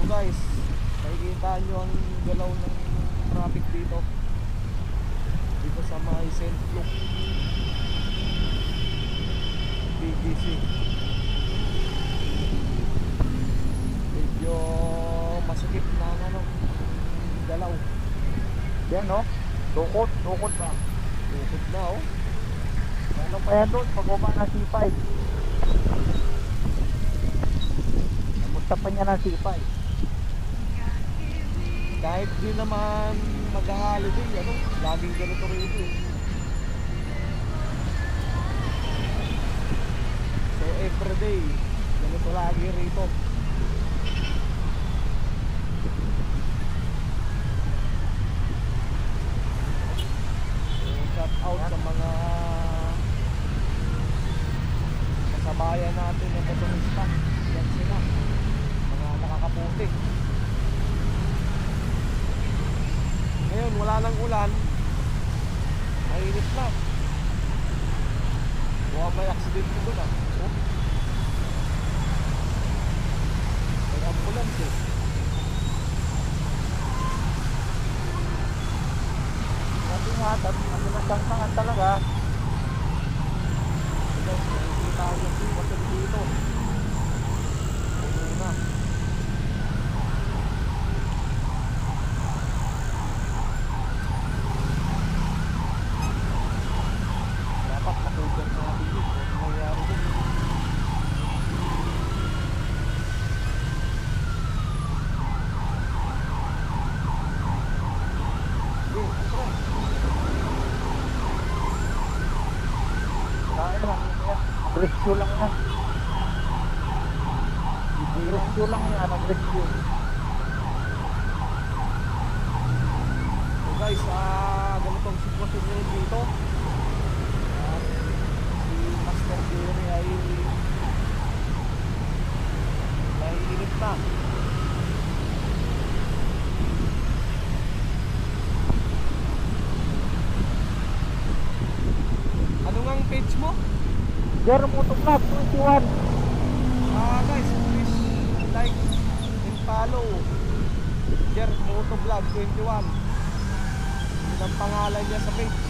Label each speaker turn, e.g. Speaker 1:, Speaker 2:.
Speaker 1: guys, makikita nyo ang galaw ng traffic dito sa may St. Luke BGC. Medyo masakit na ano, galaw.
Speaker 2: Yan no? Tukot ba?
Speaker 1: Tukot na oh.
Speaker 2: Ano pa yan doon? Pag-upa ng C5. Namusta pa niya ng C5.
Speaker 1: Kahit di naman mag-holiday, ano, laging ganito rito eh. So everyday, ganito lagi rito. So shout out sa mga kasabayan natin ng motorista. Yan sila, mga nakakaputi. Ngayon wala nang ulan, mainit na. Buha may accident ko doon ah. Oh. May ambulance eh.
Speaker 2: Sabi nga, ano na sangsangan talaga.
Speaker 1: Guys, nakikita ko yung sitwasyon dito. Puno na. Dapat makugan natin yun. Ano nangyari dun? Sige, tara.
Speaker 2: Kain lang yan. Rescue lang yan. Rescue lang yan. Rescue.
Speaker 1: So guys, ganitong sitwasyon ngayon dito. Si Master Jerry ay naiinip na. Ano nga ang page mo?
Speaker 2: Sir, Motovlog 21.
Speaker 1: Guys, please like and follow Jer Motovlog 21. Yun ang pangalan niya sa page.